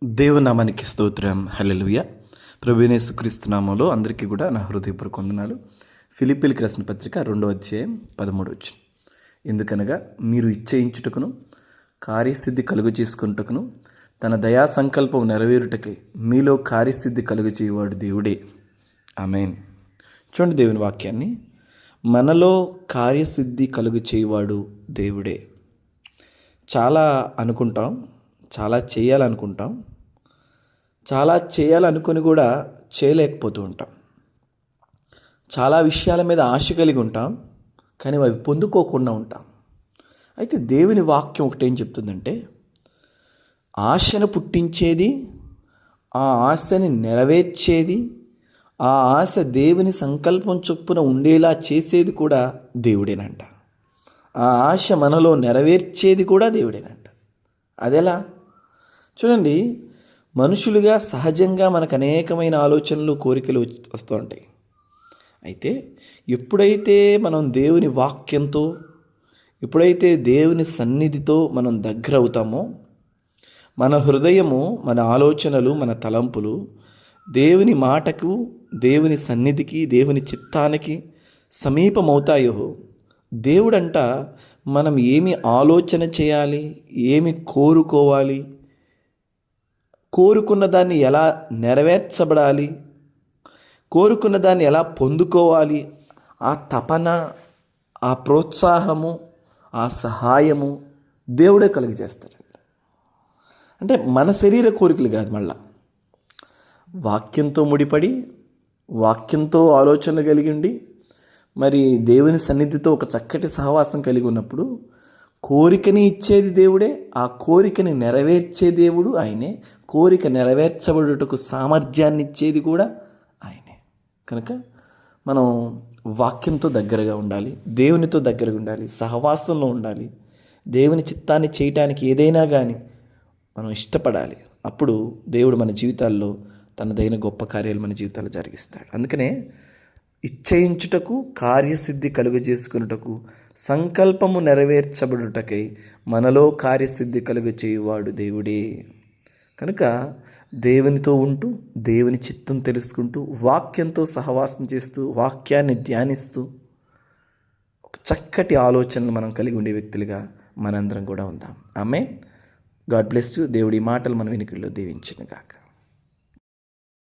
దేవునామానికి స్తోత్రం. హల్లెలూయా. ప్రభువైన యేసుక్రీస్తు నామములో అందరికీ కూడా నా హృదయపూర్వక వందనాలు. ఫిలిప్పీయులకు రాసిన పత్రిక 2వ అధ్యాయం 13వ వచనం. ఎందుకనగా మీరు ఇచ్చయించుటకును కార్యసిద్ధి కలుగు చేసుకున్నటకును తన దయా సంకల్పం నెరవేరుటకై మీలో కార్యసిద్ధి కలుగు చేయవాడు దేవుడే. ఆమేన్. చూడండి దేవుని వాక్యాన్ని. మనలో కార్యసిద్ధి కలుగు చేయవాడు దేవుడే. చాలా అనుకుంటాం, చాలా చేయాలనుకుంటాం, చాలా చేయాలనుకొని కూడా చేయలేకపోతూ ఉంటాం. చాలా విషయాల మీద ఆశ కలిగి ఉంటాం, కానీ అవి పొందుకోకుండా ఉంటాం. అయితే దేవుని వాక్యం ఒకటేం చెప్తుందంటే, ఆశను పుట్టించేది, ఆ ఆశని నెరవేర్చేది, ఆ ఆశ దేవుని సంకల్పం చొప్పున ఉండేలా చేసేది కూడా దేవుడేనంట. ఆ ఆశ మనలో నెరవేర్చేది కూడా దేవుడేనంట. అదెలా? చూడండి, మనుషులుగా సహజంగా మనకు అనేకమైన ఆలోచనలు, కోరికలు వస్తూ ఉంటాయి. అయితే ఎప్పుడైతే మనం దేవుని వాక్యంతో, ఎప్పుడైతే దేవుని సన్నిధితో మనం దగ్గర అవుతామో, మన హృదయము, మన ఆలోచనలు, మన తలంపులు దేవుని మాటకు, దేవుని సన్నిధికి, దేవుని చిత్తానికి సమీపమవుతాయో, దేవుడంట మనం ఏమి ఆలోచన చేయాలి, ఏమి కోరుకోవాలి, కోరుకున్న దాన్ని ఎలా నెరవేర్చబడాలి, కోరుకున్న దాన్ని ఎలా పొందుకోవాలి, ఆ తపన, ఆ ప్రోత్సాహము, ఆ సహాయము దేవుడే కలుగజేస్తాడు. అంటే మన శరీర కోరికలు కాదు, మళ్ళా వాక్యంతో ముడిపడి, వాక్యంతో ఆలోచనలు కలిగి ఉండి, మరి దేవుని సన్నిధితో ఒక చక్కటి సహవాసం కలిగి ఉన్నప్పుడు కోరికని ఇచ్చేది దేవుడే, ఆ కోరికని నెరవేర్చే దేవుడు ఆయనే, కోరిక నెరవేర్చబడుటకు సామర్థ్యాన్ని ఇచ్చేది కూడా ఆయనే. కనుక మనం వాక్యంతో దగ్గరగా ఉండాలి, దేవునితో దగ్గరగా ఉండాలి, సహవాసంలో ఉండాలి. దేవుని చిత్తాన్ని చేయటానికి ఏదైనా కానీ మనం ఇష్టపడాలి. అప్పుడు దేవుడు మన జీవితాల్లో తనదైన గొప్ప కార్యాలు మన జీవితాల్లో జరిగిస్తాడు. అందుకనే ఇచ్చయించుటకు కార్యసిద్ధి కలుగజేసుకున్నటకు సంకల్పము నెరవేర్చబడుటకై మనలో కార్యసిద్ధి కలుగచేయువాడు దేవుడే. కనుక దేవునితో ఉంటూ, దేవుని చిత్తం తెలుసుకుంటూ, వాక్యంతో సహవాసం చేస్తూ, వాక్యాన్ని ధ్యానిస్తూ, ఒక చక్కటి ఆలోచనలు మనం కలిగి ఉండే వ్యక్తులుగా మనందరం కూడా ఉందాం. ఆమేన్. God bless you. దేవుడి మాటలు మన వెనుకల్లో దీవించును గాక.